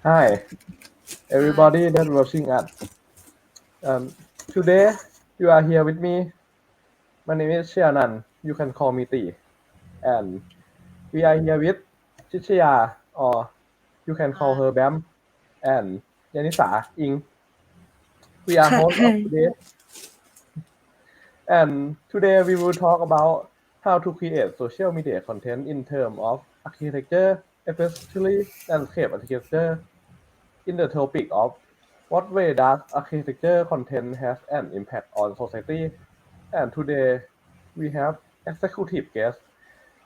Hi, everybody that watching us. Today you are here with me. My name is Shianan. You can call me T. And we are here with Chichaya, or you can call her Bam, and Yanisa Ing. We are ค่ะ hosts of today, and today we will talk about how to create social media content in terms of architecture, especially landscape architecture. In the topic of what way does architecture content has an impact on society, and today we have executive guest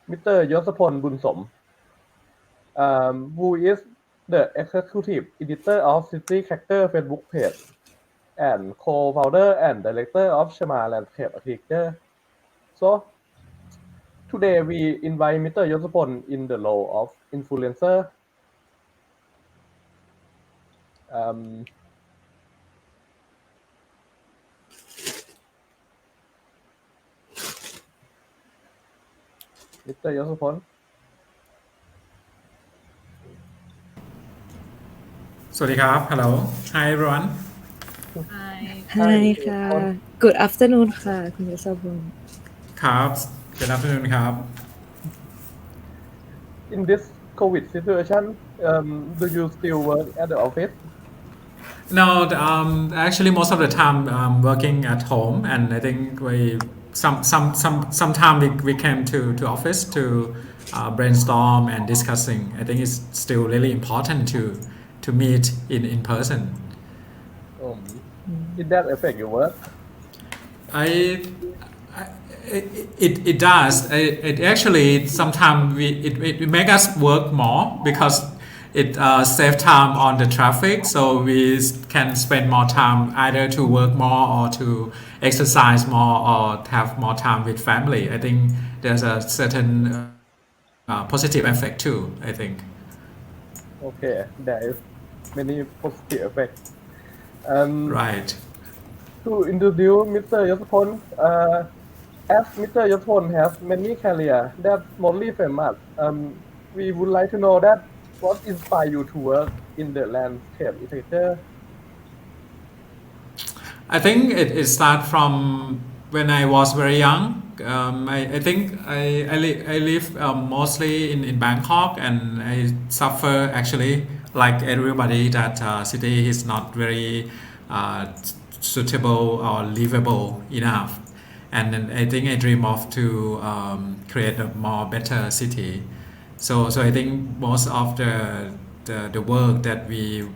Mr. Yosapol Bunsom, who is the executive editor of City Cracker Facebook page and co-founder and director of Shema Landscape Architecture. So today we invite Mr. Yosapol in the role of influencer. Um, Mr. Yosapol. สวัสดีครับ Hello Hi everyone Hi Hi, ค่ะ Good afternoon ค่ะคุณยศพล ครับ Good afternoon ครับ In this COVID situation, do you still work at the office? No, actually most of the time working at home, and I think sometime we came to office to brainstorm and discussing. I think it's still really important to meet in person. Did that affect your work? It does. It actually sometimes it make us work more because it save time on the traffic, so we can spend more time either to work more or to exercise more or have more time with family. I think there's a certain positive effect too. I think. Okay, there is many positive effects. Right. To introduce Mr. Yosapol, as Mr. Yosapol has many careers that's mostly famous, we would like to know that what inspired you to work in the landscape architecture? I think it started from when I was very young. I think I live mostly in Bangkok, and I suffer actually like everybody that city is not very uh, suitable or livable enough. And then I think I dream of to create a more better city. So I think most of the work that we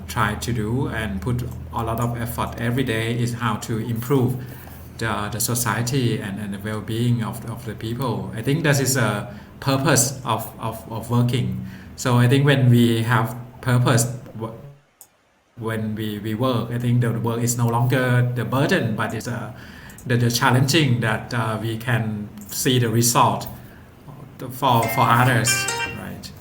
try to do and put a lot of effort every day is how to improve the society and the well-being of the people. I think that is a purpose of working. So I think when we have purpose, when we work, I think the work is no longer the burden, but it's the challenging that we can see the result for others, right?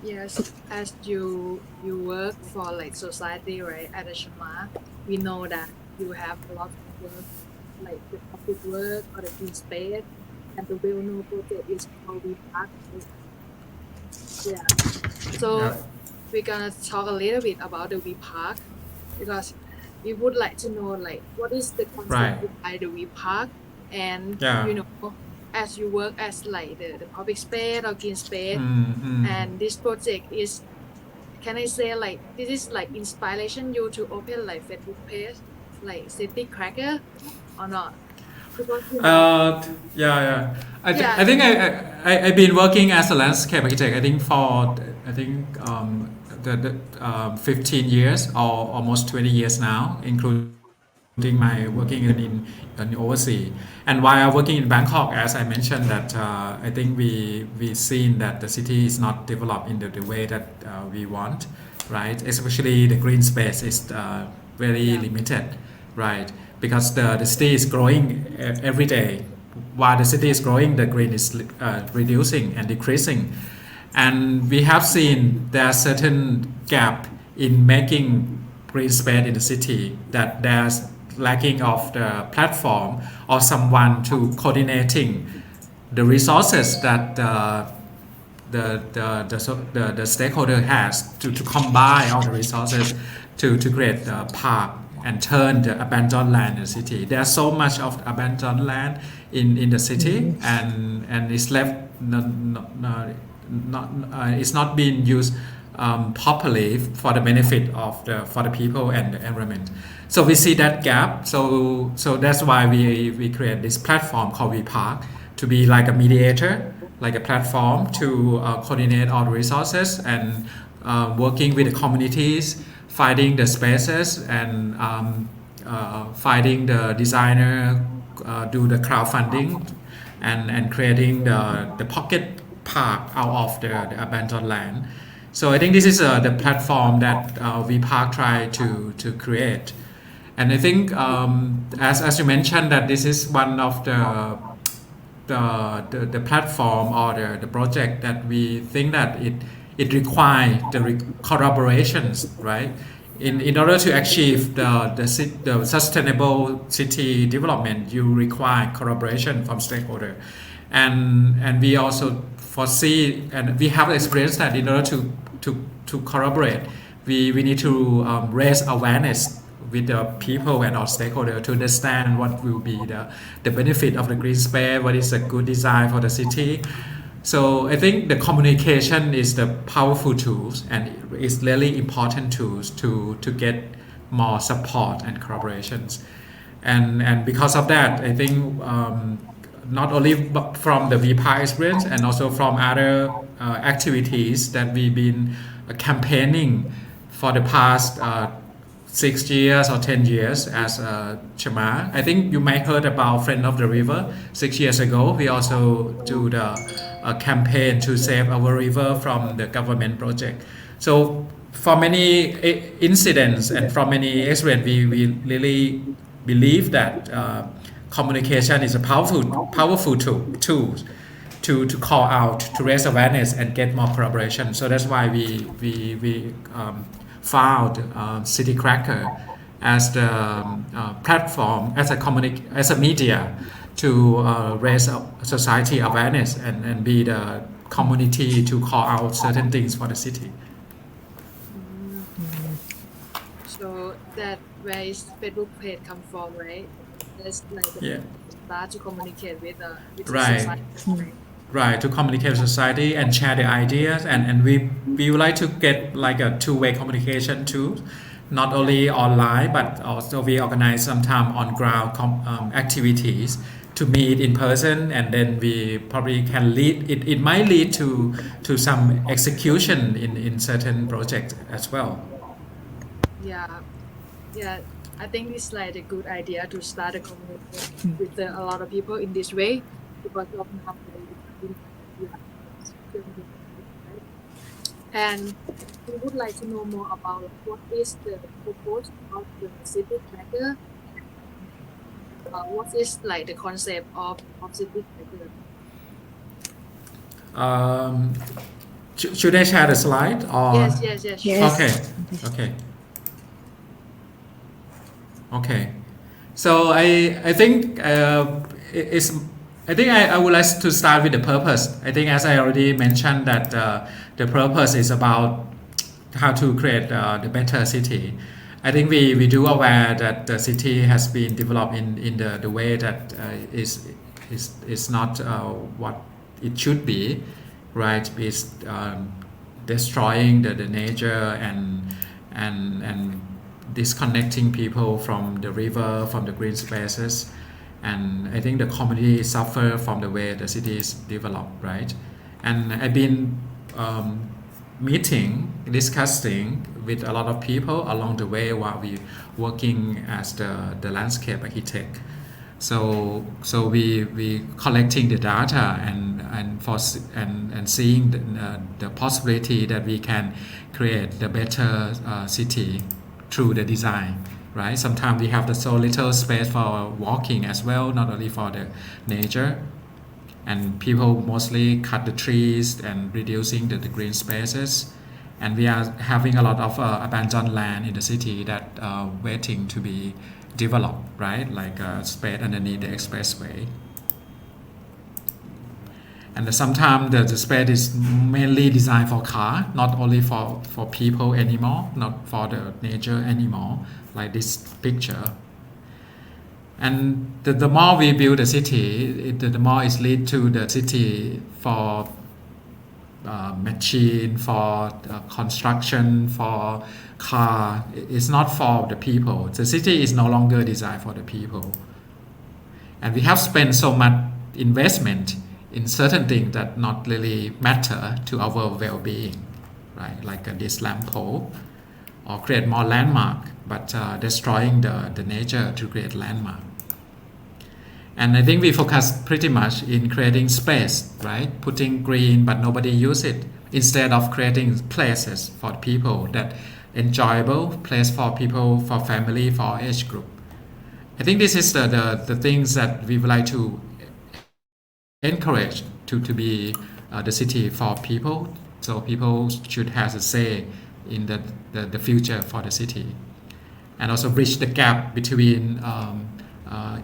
Yes, as you work for like society, right? At Shema, we know that you have a lot of work, like the public work or the green space, and the well-known project is called We Park. Yeah. So Yeah. we're gonna talk a little bit about the We Park because we would like to know like what is the concept Right. behind the We Park, and Yeah. you know, as you work as like the public space or green space, Mm. and this project is, can I say like this is like inspiration you to open like Facebook page like City Cracker or not? because Yeah. yeah, I think I've been working as a landscape architect. I think for I think the 15 years or almost 20 years now, including my working in overseas. And while working in Bangkok, as I mentioned, that I think we seen that the city is not developed in the way that we want, right? Especially the green space is very yeah, limited, right? Because the city is growing every day. While the city is growing, the green is reducing and decreasing. And we have seen there are certain gap in making green space in the city, that there's lacking of the platform or someone to coordinating the resources that the stakeholder has to combine all the resources to create the park and turn the abandoned land in the city. There's so much of abandoned land in the city, and it's left it's not being used properly for the benefit of the people and the environment. So we see that gap. So that's why we create this platform called V Park to be like a mediator, like a platform to coordinate all the resources and working with the communities, finding the spaces and finding the designer, do the crowdfunding and creating the pocket park out of the abandoned land. So I think this is the platform that VPark try to create. And I think as you mentioned, that this is one of the platform or the project that we think that it requires the collaborations, right? In order to achieve the sustainable city development, you require collaboration from stakeholder, and we also foresee and we have experienced that in order to collaborate, we need to raise awareness with the people and our stakeholder to understand what will be the benefit of the green space, what is a good design for the city. So I think the communication is the powerful tools and it's really important tools to get more support and collaborations. And because of that, I think not only from the VPI experience and also from other activities that we've been campaigning for the past 6 years or 10 years as Chama. I think you might heard about Friend of the River. 6 years ago, we also do the campaign to save our river from the government project. So for many incidents and from many experience, we really believe that communication is a powerful tool to call out, to raise awareness and get more collaboration. So that's why we found City Cracker as the platform, as a media to raise society awareness and be the community to call out certain things for the city. so that where is Facebook page come from, right? That's like the start to communicate with the Right. society, right? Right, to communicate with society and share the ideas, and we would like to get like a two-way communication too, not only online but also we organize sometime on ground activities to meet in person, and then we probably can lead it might lead to some execution in certain projects as well. Yeah, I think it's like a good idea to start a community with a lot of people in this way, because of now and we would like to know more about what is the purpose of the city tracker. What is like the concept of city tracker? Should I share the slide or? Yes. Okay. So I think it's. I think I would like to start with the purpose. I think as I already mentioned that the purpose is about how to create the better city. I think we do aware that the city has been developed in the way that is not what it should be, right? It's destroying the nature and disconnecting people from the river, from the green spaces, and I think the community suffer from the way the city is developed, right? And I've been discussing with a lot of people along the way while we working as the landscape architect. So we collecting the data and seeing the possibility that we can create the better city through the design, right? Sometimes we have so little space for walking as well, not only for the nature, and people mostly cut the trees and reducing the green spaces, and we are having a lot of abandoned land in the city that waiting to be developed, right? Like space underneath the expressway. And sometimes the space is mainly designed for car, not only for people anymore, not for the nature anymore, like this picture. And the more we build the city, the more it leads to the city for machine, for construction, for car. It's not for the people. The city is no longer designed for the people. And we have spent so much investment in certain things that not really matter to our well-being, right? Like this lamp pole, or create more landmark, but destroying the nature to create landmark. And I think we focus pretty much in creating space, right? Putting green, but nobody use it. Instead of creating places for people that enjoyable, place for people, for family, for age group. I think this is the things that we would like to encourage to be the city for people. So people should have a say in the future for the city. And also bridge the gap between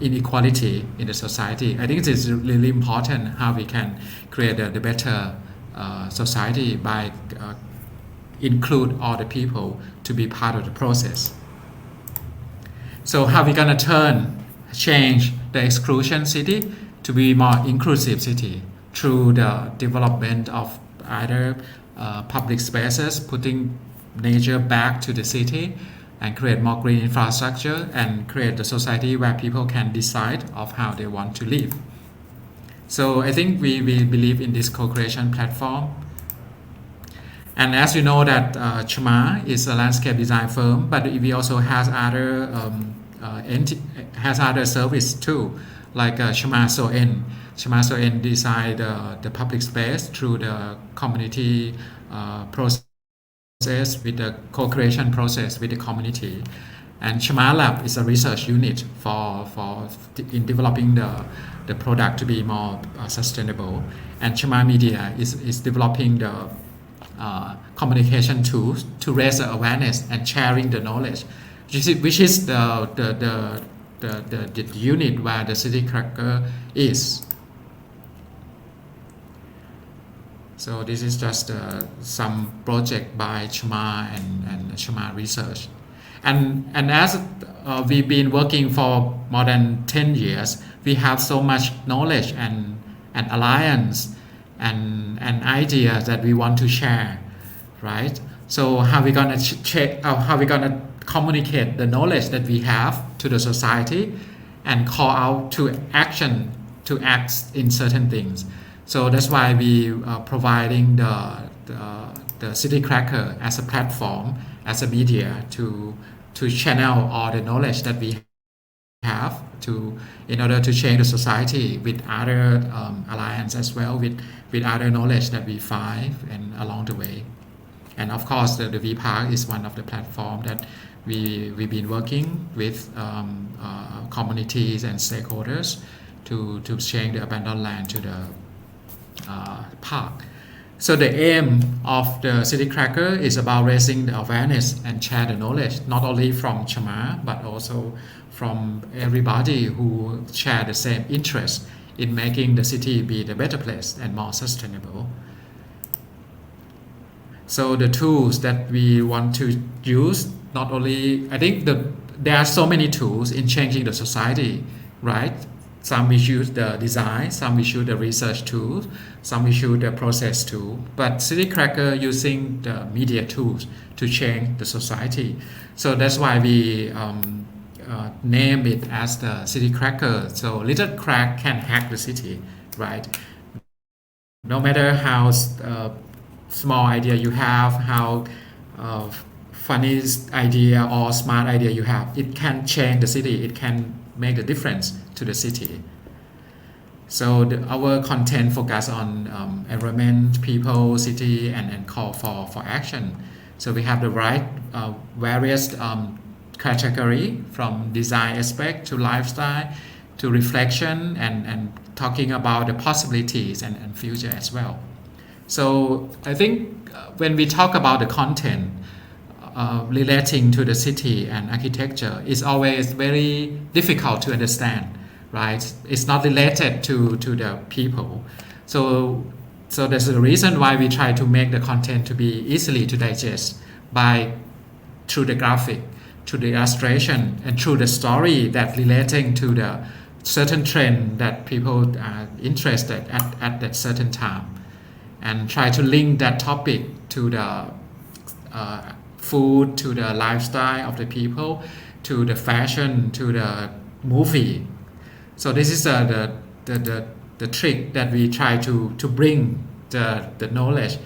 inequality in the society. I think it is really important how we can create the better society by include all the people to be part of the process. So how we gonna change the exclusion city to be more inclusive city through the development of either public spaces, putting nature back to the city, and create more green infrastructure and create a society where people can decide of how they want to live. So I think we believe in this co-creation platform. And as you know that Chma is a landscape design firm, but we also has other service too, like Chma SON. Chma SON design the public space through the community process, with the co-creation process with the community. And Chma Lab is a research unit in developing the product to be more sustainable. And Chma Media is developing the communication tools to raise the awareness and sharing the knowledge, which is the unit where the City Cracker is. So this is just some project by Chma and Chma Research. And as we've been working for more than 10 years, we have so much knowledge and alliance and ideas that we want to share, right? So how we gonna how we gonna communicate the knowledge that we have to the society and call out to action to act in certain things. So that's why we are providing the City Cracker as a platform, as a media to channel all the knowledge that we have in order to change the society with other alliance as well, with other knowledge that we find and along the way. And of course the V Park is one of the platform that we've been working with communities and stakeholders to change the abandoned land to the park. So the aim of the City Cracker is about raising the awareness and share the knowledge, not only from Chma, but also from everybody who share the same interest in making the city be the better place and more sustainable. So the tools that we want to use, not only, I think there are so many tools in changing the society, right? Some we use the design, some we use the research tools, some we use the process tool. But City Cracker using the media tools to change the society. So that's why we name it as the city cracker. So little crack can hack the city, right? No matter how small idea you have, how funny idea or smart idea you have, it can change the city. It can make a difference to the city. So our content focus on environment, people, city, and call for action. So we have the right various category from design aspect to lifestyle to reflection and talking about the possibilities and future as well. So I think when we talk about the content relating to the city and architecture, it's always very difficult to understand, right? It's not related to the people. So there's a reason why we try to make the content to be easily to digest through the graphic, through the illustration, and through the story that relating to the certain trend that people are interested at that certain time, and try to link that topic to the food, to the lifestyle of the people, to the fashion, to the movie. So this is the trick that we try to bring the knowledge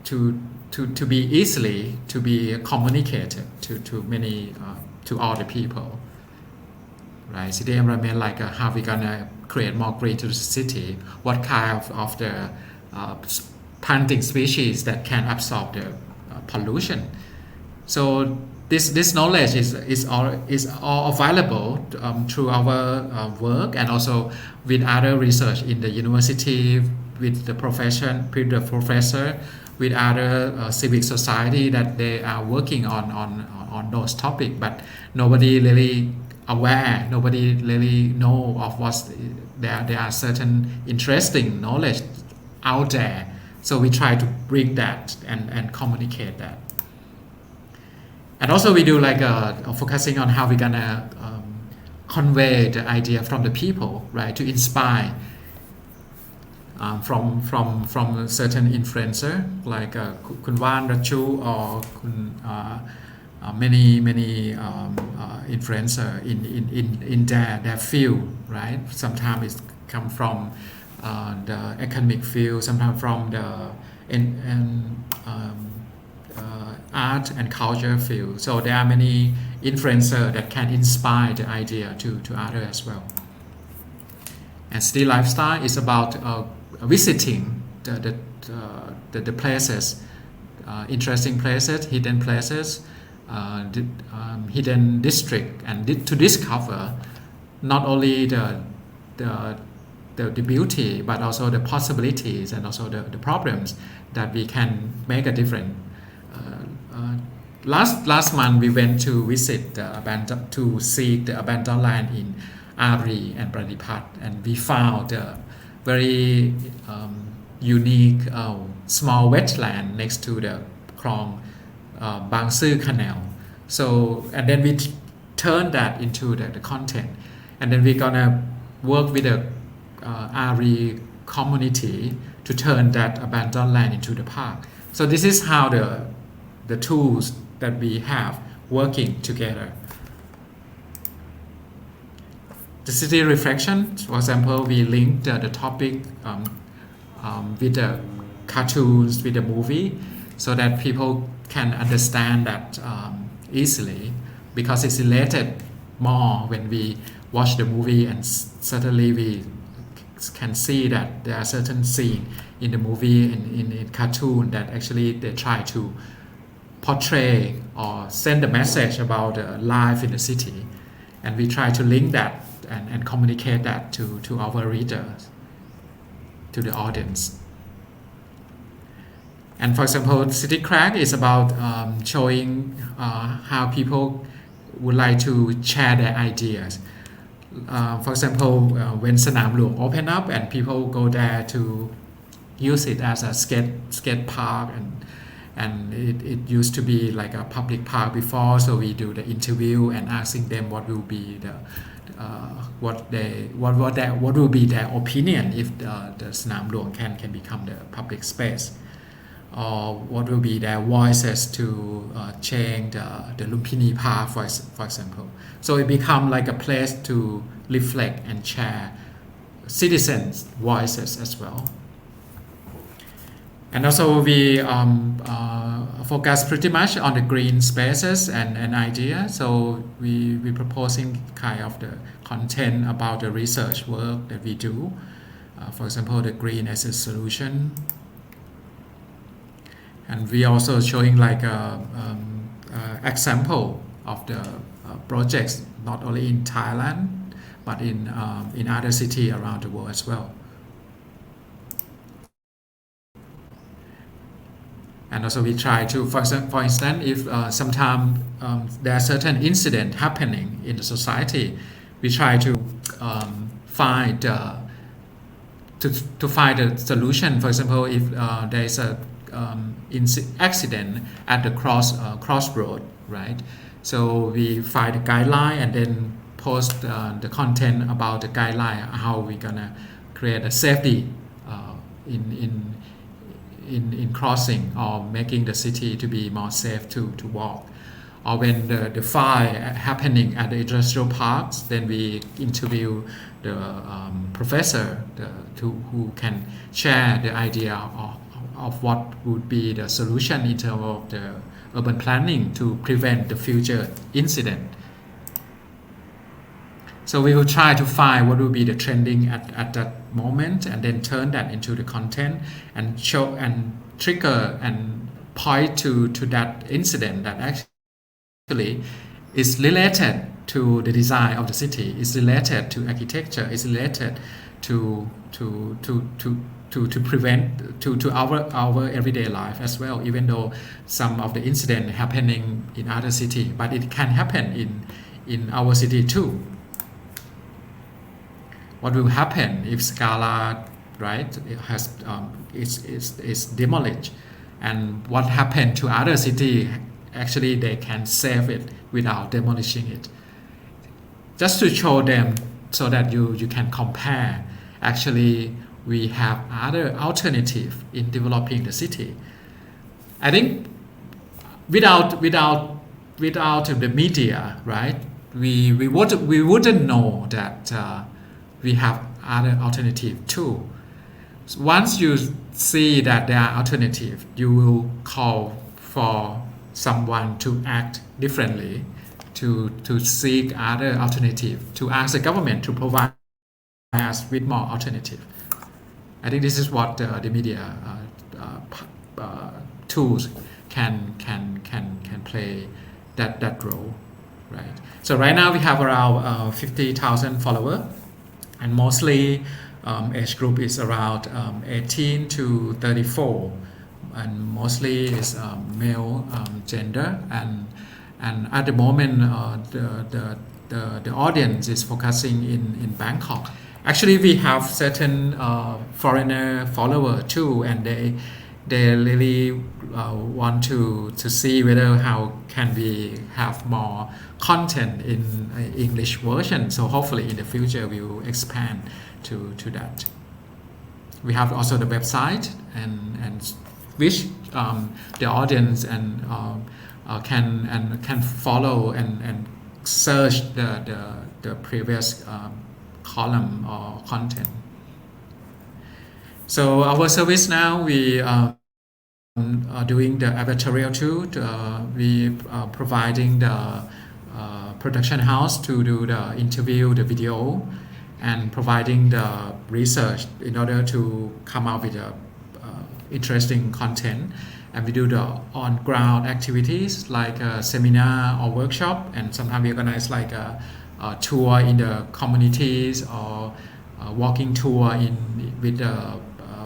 to be easily to be communicated to many to all the people, right? City environment, like how we gonna create more green to the city, what kind of the planting species that can absorb the pollution. So this knowledge is all available through our work, and also with other research in the university, with the professor, with other civic society that they are working on those topics, but nobody really aware, nobody really know of what's there are certain interesting knowledge out there. So we try to bring that and communicate that. And also we do like focusing on how we're gonna convey the idea from the people, right, to inspire from a certain influencer like คุณว่านรัชชู or คุณ many influencer in their field, right? Sometimes it come from the academic field, sometimes from the art and culture field. So there are many influencers that can inspire the idea to others as well. And city lifestyle is about visiting the places, interesting places, hidden places, hidden district, and to discover not only the beauty but also the possibilities and also the problems that we can make a difference. Last month we went to visit to see the abandoned land in Ari and Pradipat, and we found a very unique small wetland next to the Krong Bang Sư Canal. So and then we turn that into the content, and then we're gonna work with the Ari community to turn that abandoned land into the park. So this is how the tools that we have working together. The city reflection, for example, we link the topic with the cartoons, with the movie, so that people can understand that easily, because it's related more when we watch the movie, and certainly we can see that there are certain scenes in the movie and in cartoon that actually they try to portray or send a message about life in the city, and we try to link that and communicate that to our readers, to the audience. And for example, City Crack is about showing how people would like to share their ideas. For example, when Sanam Luang open up and people go there to use it as a skate park, and it used to be like a public park before, so we do the interview and asking them what will be what will be their opinion if the Sanam Luang can become the public space. or what will be their voices to change the Lumpini Park, for example. So it become like a place to reflect and share citizens' voices as well. And also we focus pretty much on the green spaces and ideas. So we proposing kind of the content about the research work that we do. For example, the green as a solution. And we also showing like a example of the projects not only in Thailand but in other cities around the world as well. And also we try to, for instance, if sometimes there are certain incidents happening in the society, we try to find to find a solution. For example, if there is a accident at the crossroad, right? So we find a guideline and then post the content about the guideline, how we're gonna create a safety in crossing or making the city to be more safe to walk. Or when the fire happening at the industrial parks, then we interview the professor who can share the idea of what would be the solution in terms of the urban planning to prevent the future incident. So we will try to find what will be the trending at that moment and then turn that into the content and show and trigger and point to that incident that actually is related to the design of the city, is related to architecture, is related to prevent to our everyday life as well, even though some of the incident happening in other city, but it can happen in our city too. What will happen if Scala, right, it has is demolished, and what happened to other city? Actually, they can save it without demolishing it. Just to show them so that you can compare. Actually, we have other alternative in developing the city. I think without the media, right, we wouldn't know that we have other alternative too. So once you see that there are alternative, you will call for someone to act differently, to seek other alternative, to ask the government to provide us with more alternative. I think this is what the media tools can play that role, right? So right now we have around 50,000 followers, and mostly age group is around 18 to 34, and mostly is male gender, and at the moment the audience is focusing in Bangkok. Actually, we have certain foreigner follower too, and they really want to see whether how can we have more content in English version. So hopefully in the future we will expand to that. We have also the website and which the audience and can follow and search the previous column or content. So our service now, we are doing the advertorial too. We are providing the production house to do the interview, the video, and providing the research in order to come out with interesting content. And we do the on-ground activities like a seminar or workshop, and sometimes we organize like a tour in the communities or walking tour with the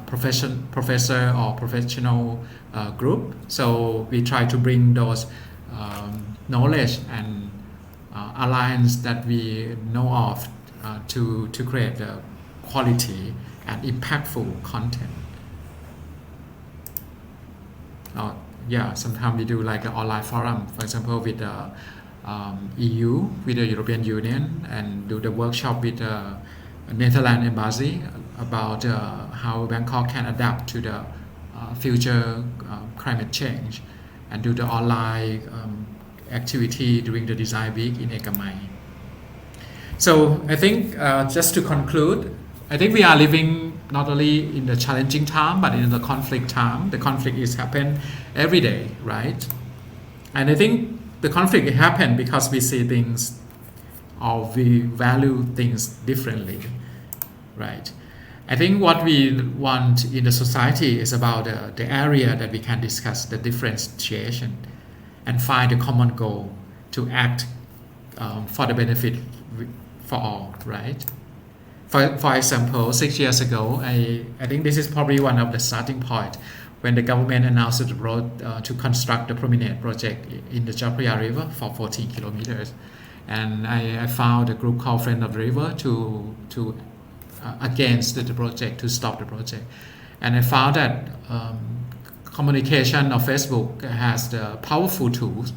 professor or professional group. So we try to bring those knowledge and alliance that we know of to create the quality and impactful content. Sometimes we do like an online forum, for example, with the EU, with the European Union, and do the workshop with the Netherlands Embassy about how Bangkok can adapt to the future climate change and do the online activity during the design week in Ekamai. So I think just to conclude, I think we are living not only in the challenging time but in the conflict time. The conflict is happen every day, right? And I think the conflict happen because we see things or we value things differently, right? I think what we want in the society is about the area that we can discuss the differentiation and find a common goal to act for the benefit for all, right? For example, 6 years ago, I think this is probably one of the starting point when the government announced the road to construct the promenade project in the Chao Phraya River for 14 kilometers. And I found a group called Friends of the River to against the project, to stop the project. And I found that communication of Facebook has the powerful tools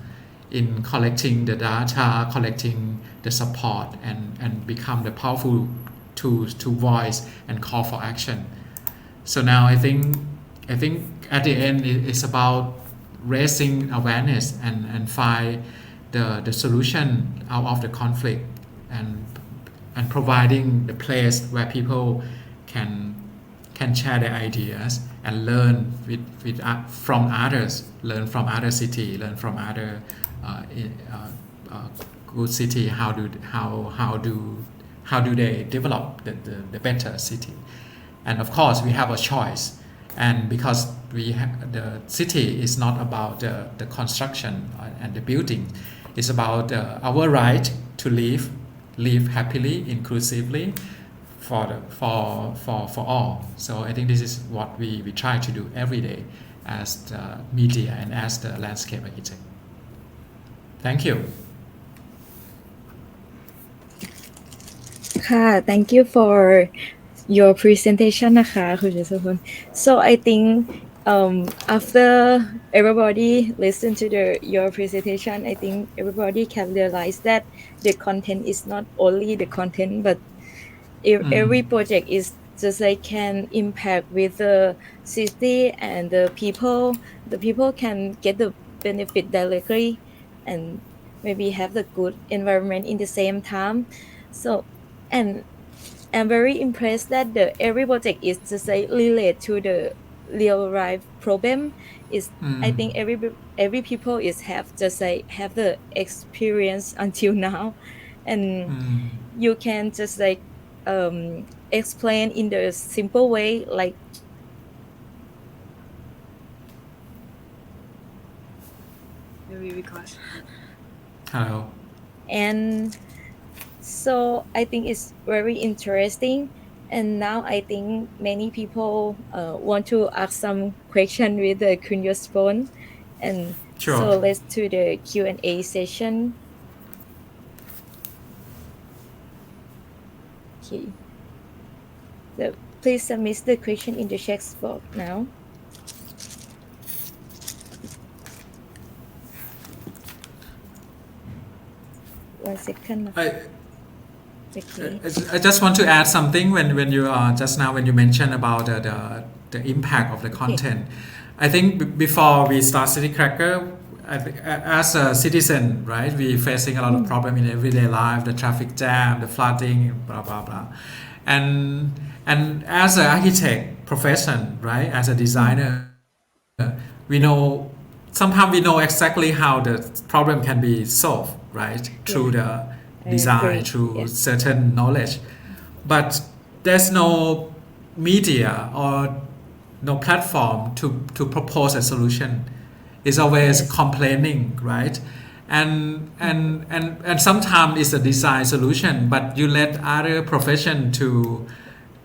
in collecting the data, collecting the support, and become the powerful tools to voice and call for action. So now I think at the end it's about raising awareness and find the solution out of the conflict and providing the place where people can share their ideas and learn from others, learn from other city, learn from other good city, how do they develop the better city. And of course we have a choice, and because the city is not about the construction and the building, it's about our right to live happily, inclusively for all. So I think this is what we try to do every day as the media and as the landscape architect. Thank you. Thank you for your presentation นะคะคุณเจษพล So I think after everybody listen to your presentation, I think everybody can realize that the content is not only the content, but every project is just like can impact with the city and the people. The people can get the benefit directly and maybe have the good environment in the same time. So, and I'm very impressed that every project is just like relate to the real life problem. Is I think every people is have just like have the experience until now, and you can just like explain in the simple way, like maybe because Hello. And so I think it's very interesting. And now I think many people want to ask some question with the Kunyo's phone. And Sure. so let's do the Q&A session. Okay. So please submit the question in the chat box now. One second. I just want to add something when you just now when you mentioned about the impact of the content. I think before we start City Cracker, as a citizen, right, we facing a lot of problem in everyday life, the traffic jam, the flooding, blah blah blah, and as an architect profession, right, as a designer, we know sometimes we know exactly how the problem can be solved, right, through the design, through certain knowledge, but there's no media or no platform to propose a solution. It's always complaining, right? And sometimes it's a design solution, but you let other profession to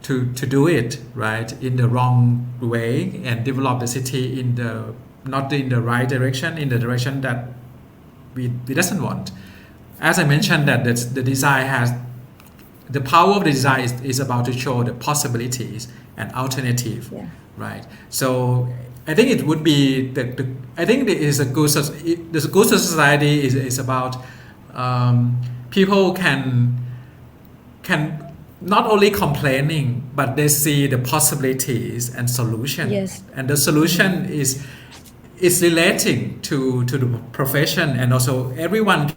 do it, right, in the wrong way and develop the city not in the right direction, in the direction that we doesn't want. As I mentioned, that the design has the power of the design is about to show the possibilities and alternative, right? So I think it would be I think it is the good society is about people can not only complaining, but they see the possibilities and solution. Yes. And the solution is relating to the profession, and also everyone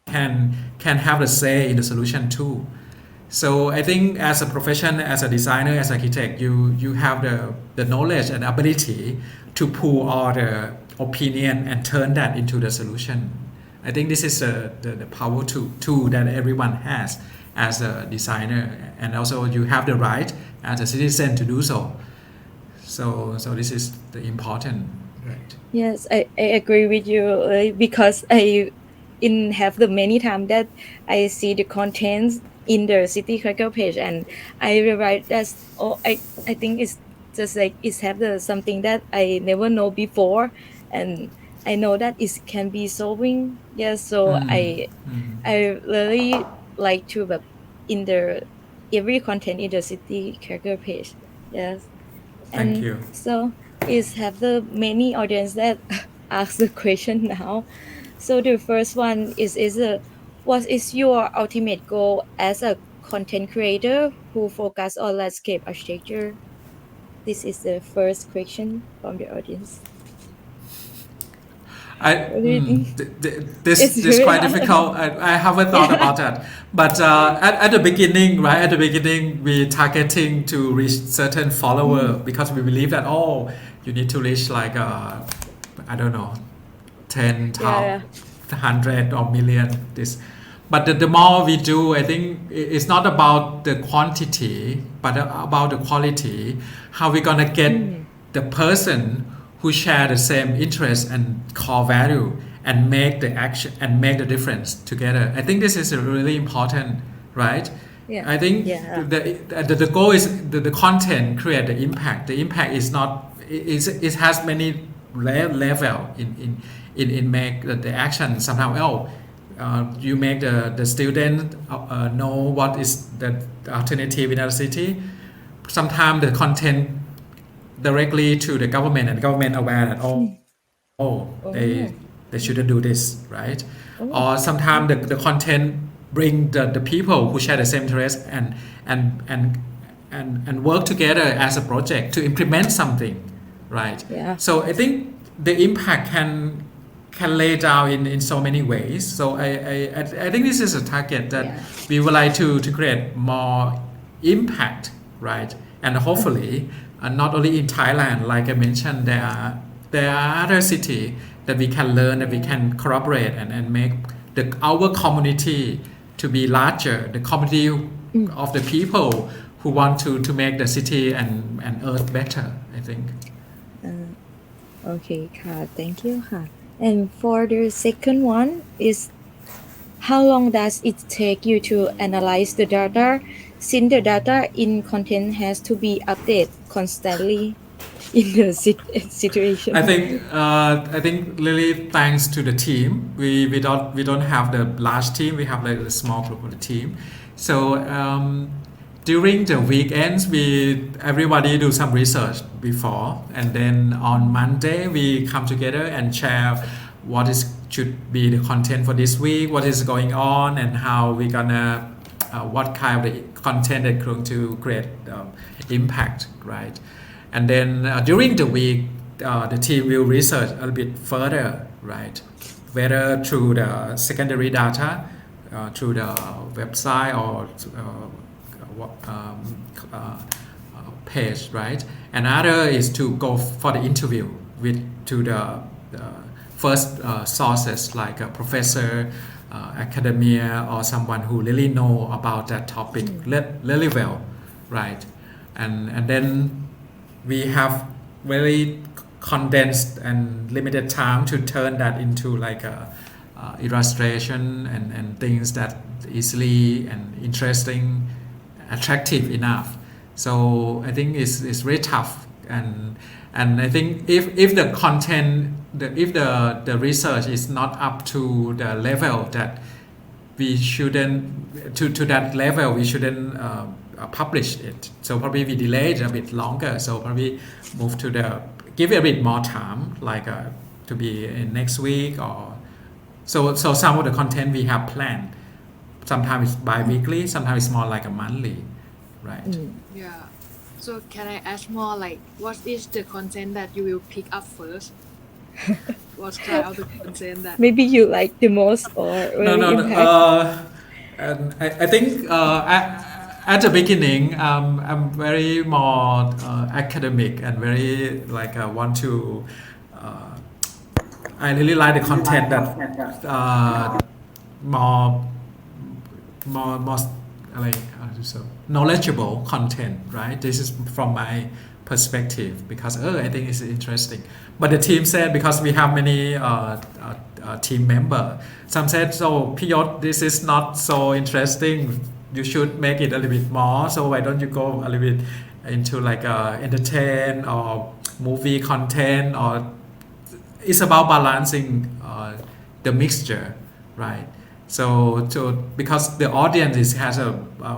can have a say in the solution too. So I think as a profession, as a designer, as architect, you have the knowledge and ability to pull all the opinion and turn that into the solution. I think this is the power tool that everyone has as a designer, and also you have the right as a citizen to do so. So this is the important, right? Yes, I agree with you because I have the many time that I see the contents in the city cracker page, and I realize that I think it's just like it's have the something that I never know before, and I know that it can be solving. Yes, so I really like to in the every content in the city cracker page. Yes. Thank And you. so is have the many audience that ask the question now. So the first one is what is your ultimate goal as a content creator who focus on landscape architecture? This is the first question from the audience. What do you think? This It's is very quite hard. difficult. I haven't thought about that. But at the beginning, right? At the beginning, we targeting to reach certain follower because we believe that you need to reach like I don't know, 10,000, 100 or million. This, but the more we do, I think it's not about the quantity, but about the quality. How we gonna get the person who share the same interest and core value and make the action and make the difference together. I think this is really important, right? Yeah. I think Yeah. the goal is the content create the impact. The impact is not it has many level in make the action somehow. You make the student know what is the alternative in our city. Sometimes the content directly to the government, and the government aware that they shouldn't do this, right? Or sometimes the content bring the people who share the same interest and work together as a project to implement something, right? Yeah. So I think the impact can lay down in so many ways. So I think this is a target that we would like to create more impact, right? And hopefully not only in Thailand, like I mentioned, there are other cities that we can learn, that we can collaborate and make our community to be larger, the community of the people who want to make the city and earth better, I think. Okay, thank you. And for the second one is, how long does it take you to analyze the data, since the data in content has to be updated constantly in the situation? I think really thanks to the team. We don't have the large team. We have like a small group of the team. So during the weekends, everybody do some research before, and then on Monday we come together and share what should be the content for this week, what is going on, and how we gonna what kind of the content that's going to create impact, right? And then during the week, the team will research a little bit further, right? Whether through the secondary data, through the website or page, right? Another is to go for the interview to the first sources like a professor, academia, or someone who really know about that topic really well, right? And then we have very condensed and limited time to turn that into like a illustration and things that easily and interesting, attractive enough. So I think it's very tough, and I think if the content, if the research is not up to the level that we shouldn't to that level, we shouldn't publish it. So probably we delay it a bit longer. So probably move to give it a bit more time, like to be in next week or so. Some of the content we have planned, sometimes it's bi-weekly, sometimes it's more like a monthly, right? Yeah. So can I ask more like what is the content that you will pick up first? What kind of the content that Maybe you like the most or No, very no, no. impact. And I think at the beginning, I'm very more academic and very like want to. Uh, I really like the content that more more like knowledgeable content, right? This is from my perspective because I think it's interesting. But the team said because we have many team member, some said so Piyot, this is not so interesting. You should make it a little bit more. So why don't you go a little bit into like entertain or movie content or it's about balancing the mixture, right? So because the audience has a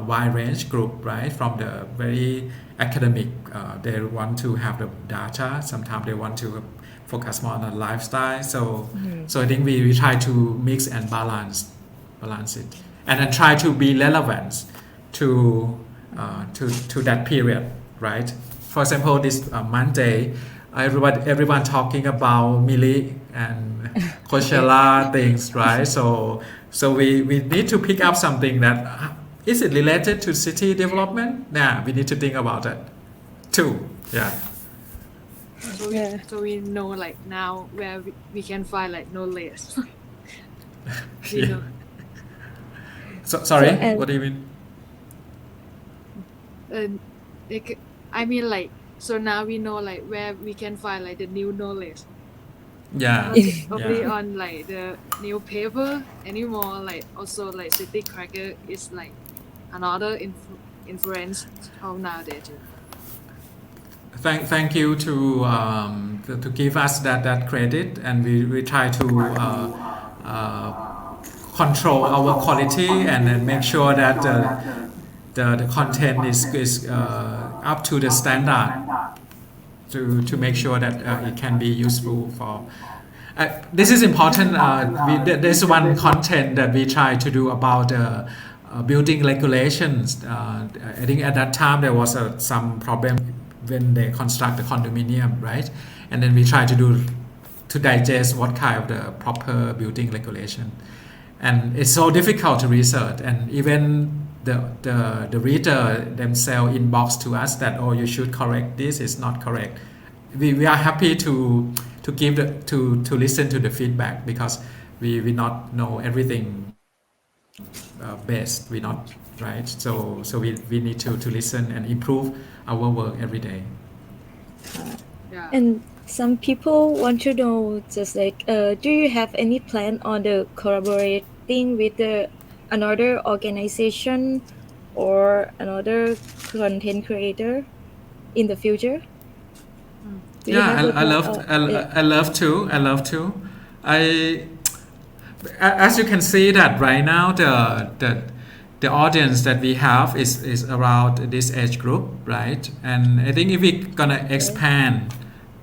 wide range group, right? From the very academic, they want to have the data. Sometimes they want to focus more on the lifestyle. So I think we try to mix and balance it, and then try to be relevant to to that period, right? For example, this Monday, everyone talking about Mili and Coachella things, right? So we need to pick up something that is it related to city development? Yeah, we need to think about it too. Yeah. so we know like now where we can find like knowledge. We know. So sorry, and- what do you mean? I mean like so now we know like where we can find like the new knowledge. Yeah. Not only on like the newspaper anymore, like also like City Cracker is like another influence of nowadays. Thank you to give us that credit, and we try to control our quality and then make sure that the content is up to the standard to make sure that it can be useful for. This is important. There's one content that we try to do about building regulations. I think at that time there was some problem when they construct the condominium, right? And then we try to digest what kind of the proper building regulation. And it's so difficult to research, and even the reader themselves inbox to us that you should correct this, is not correct. We are happy to give to listen to the feedback because we not know everything best. We not right. So we need to listen and improve our work every day. Yeah. And some people want to know just like do you have any plan on the collaborating with another organization or another content creator in the future? Do you have a I plan? love to. As you can see that right now the audience that we have is around this age group, right? And I think if we're gonna expand,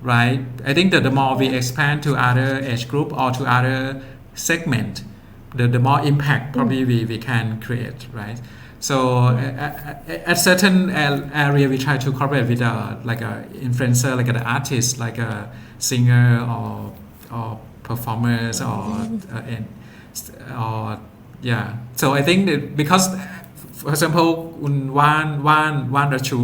right? I think that the more we expand to other age group or to other segment, the more impact probably we can create, right? So at certain area we try to collaborate with like a influencer, like an artist, like a singer or performers or yeah. So I think that because for example Wan Rachu,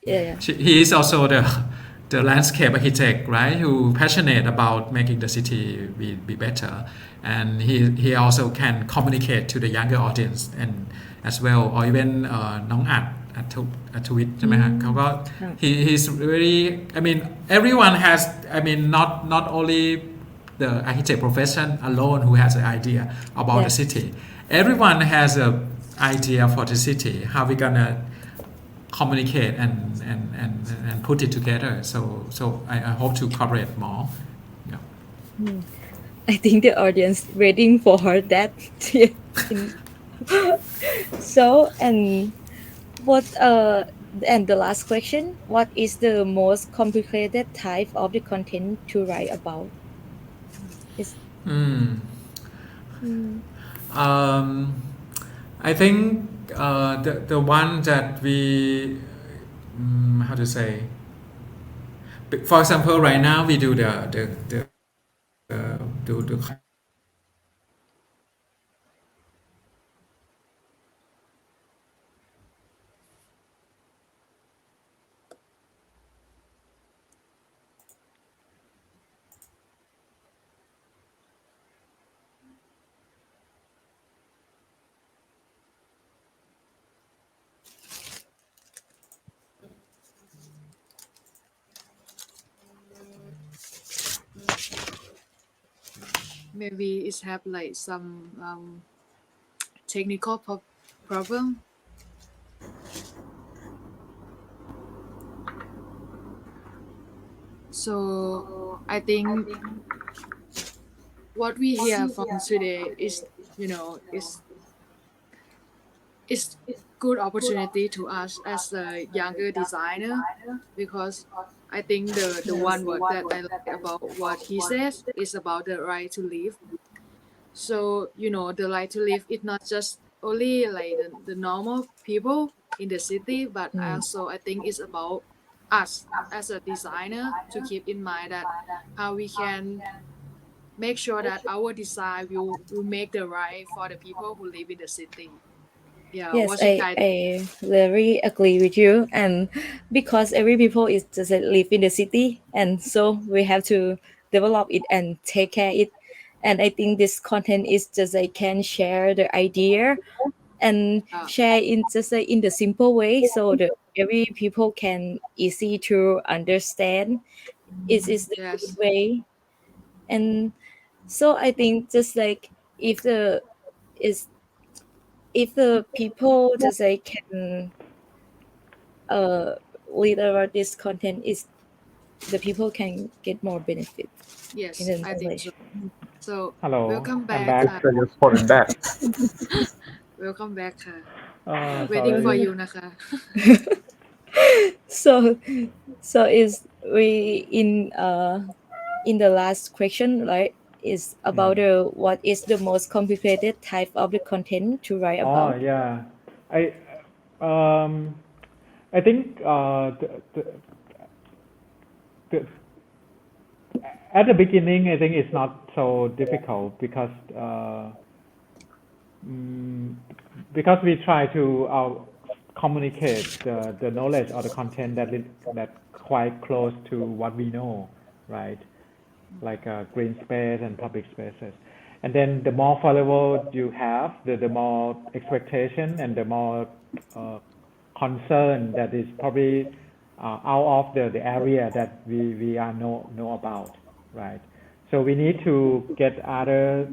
he is also the landscape architect, right? Who passionate about making the city be better, and he also can communicate to the younger audience and as well, or even น้องอัดอัธวิทย์ใช่ไหมฮะเขาก็ he's very I mean everyone has I mean not only the architect profession alone who has an idea about the city. Everyone has an idea for the city, how we gonna communicate and put it together. So I hope to collaborate more. I think the audience waiting for that. So and what and the last question, what is the most complicated type of the content to write about? I think the one that we how to say, for example, right now we do the Maybe it's have like some technical problem. So I think what we hear from today is, is good opportunity to us as a younger designer, because I think the one word that I like about what he says is about the right to live. So the right to live is not just only like the normal people in the city, but also I think it's about us as a designer to keep in mind that how we can make sure that our design will make the right for the people who live in the city. Yeah, Yes, what's your guide? I very agree with you. And because every people is just live in the city, and so we have to develop it and take care it. And I think this content is just I can share the idea and share in just in the simple way, so that every people can easy to understand. It is the good Yes, way. And so I think just like if the is if the people just like can uh read about this content, is the people can get more benefit in yes, the I think so. knowledge. So Hello, welcome I'm back. back. Picture just put it back. Welcome back. Waiting for Sorry. you นะคะ So is we in the last question, right, is about what is the most complicated type of the content to write Oh about. yeah, I um I think the at the beginning I think it's not so difficult mm, because we try to communicate the knowledge or the content that quite close to what we know, right? Like green space and public spaces. And then the more followers you have, the more expectation and the more concern that is probably out of the area that we are know about, right? So we need to get other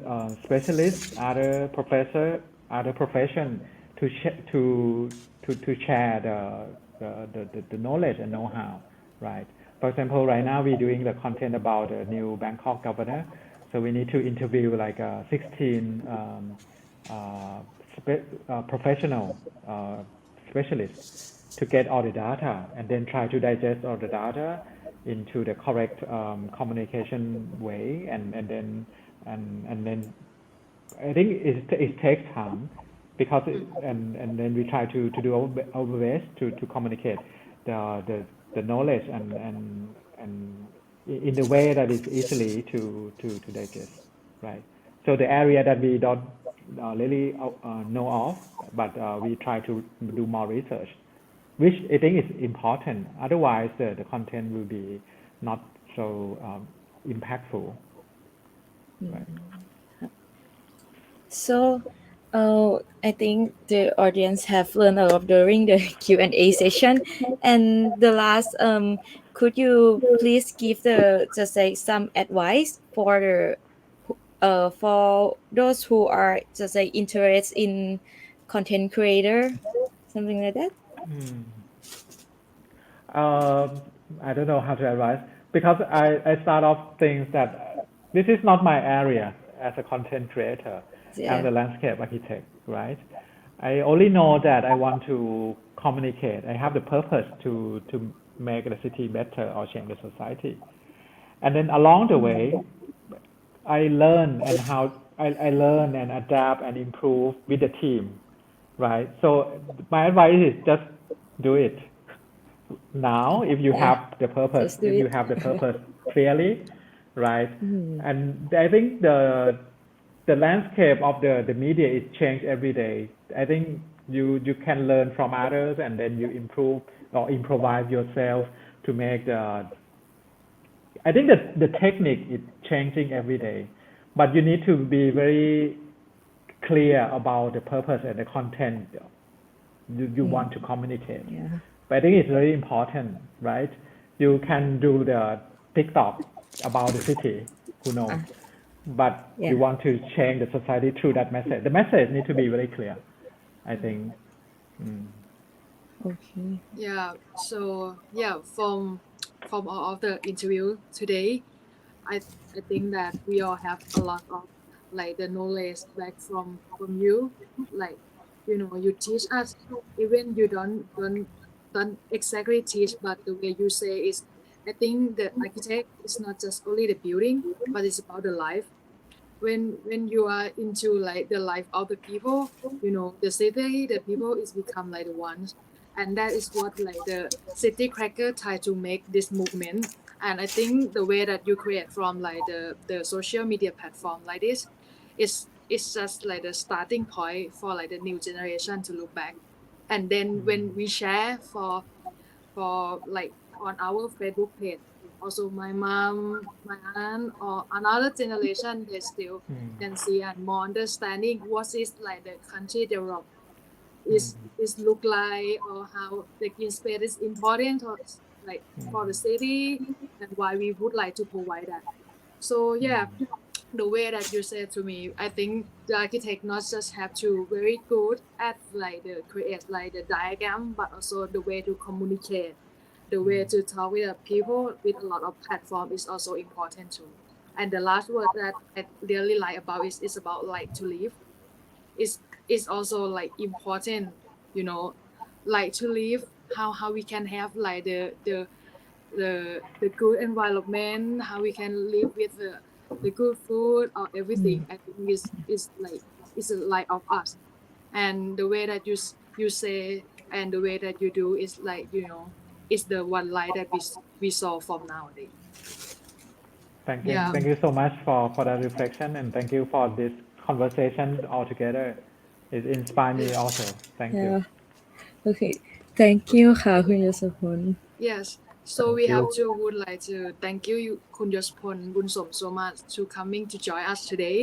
specialists, other professor, other profession to to share the knowledge and know-how, right? For example, right now we're doing the content about the new Bangkok governor, so we need to interview like 16 professional specialists to get all the data and then try to digest all the data into the correct communication way, and then I think it takes time because and then we try to do our best to communicate the knowledge and in the way that is easily to digest, right? So the area that we don't really know of, but we try to do more research, which I think is important. Otherwise, the content will be not so impactful, right? So I think the audience have learned a lot during the Q&A session. And the last, could you please give the just like some advice for the for those who are just like interested in content creator, something like that? Hmm. Um, I don't know how to advise because I start off things that this is not my area as a content creator. I'm Yeah. the landscape architect, right? I only know that I want to communicate. I have the purpose to make the city better or change the society. And then along the way, I learn and I learn and adapt and improve with the team. right? So my advice is just do it now if you have the purpose, Just do if you it. have the purpose clearly, right? And I think the landscape of the media is changed every day. I think you can learn from others and then you improve or improvise yourself to make I think that the technique is changing every day, but you need to be very clear about the purpose and the content you want to communicate. Yeah. But I think it's very important, right? You can do the TikTok about the city, who knows? But Yeah. you want to change the society through that message. The message needs to be very clear, I think. Okay. Yeah. So yeah, from all of the interview today, I think that we all have a lot of like the knowledge back from you, like you teach us, even you don't exactly teach, but the way you say is, I think the architect is not just only the building, but it's about the life. When you are into like the life of the people, the city, the people is become like the ones, and that is what like the city cracker try to make this movement. And I think the way that you create from like the social media platform like this is it's just like the starting point for like the new generation to look back. And then when we share for like on our Facebook page, also my mom, my aunt, or another generation, they still can see and more understanding what is like the country develop is look like, or how the green space is important or like for the city, and why we would like to provide that. So yeah, the way that you said to me, I think the architect not just have to very good at like the create like the diagram, but also the way to communicate, the way to talk with the people with a lot of platform is also important too. And the last word that I really like about is about like to live. Is also like important, like to live, how we can have like the good environment, how we can live with the good food or everything. I think is like is a life of us, and the way that you say and the way that you do is like is the one light that we saw from nowadays. Thank you. Yeah. Thank you so much for that reflection, and thank you for this conversation altogether. It inspired me also. Thank Yeah. you. Okay. Thank you ค่ะ คุณยศพล Yes. So Thank we you. would like to thank you, Kun Yospon Bunsom, so much to coming to join us today.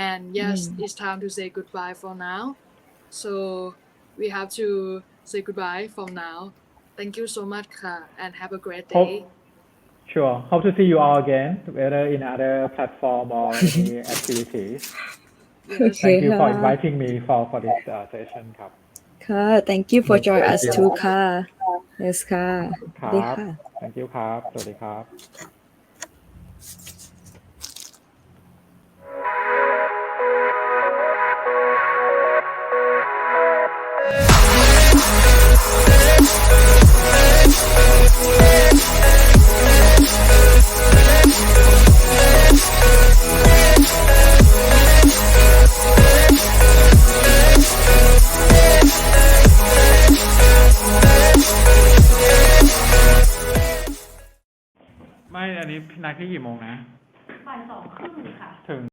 And yes, it's time to say goodbye for now. So we have to say goodbye from now. Thank you so much, Ka, and have a great day. Sure. Hope to see you all again, whether in other platform or any activities. Yes. โอเค Thank you for ค่ะ inviting me for this session ครับ ค่ะ thank you for join us too ค่ะ yes ค่ะ ค ดี รับ ค่ะ Thank you ครับ สวัสดีครับ ไม่ อันนี้นัดที่กี่โมงนะ บ่าย 2:30 ค่ะ ถึง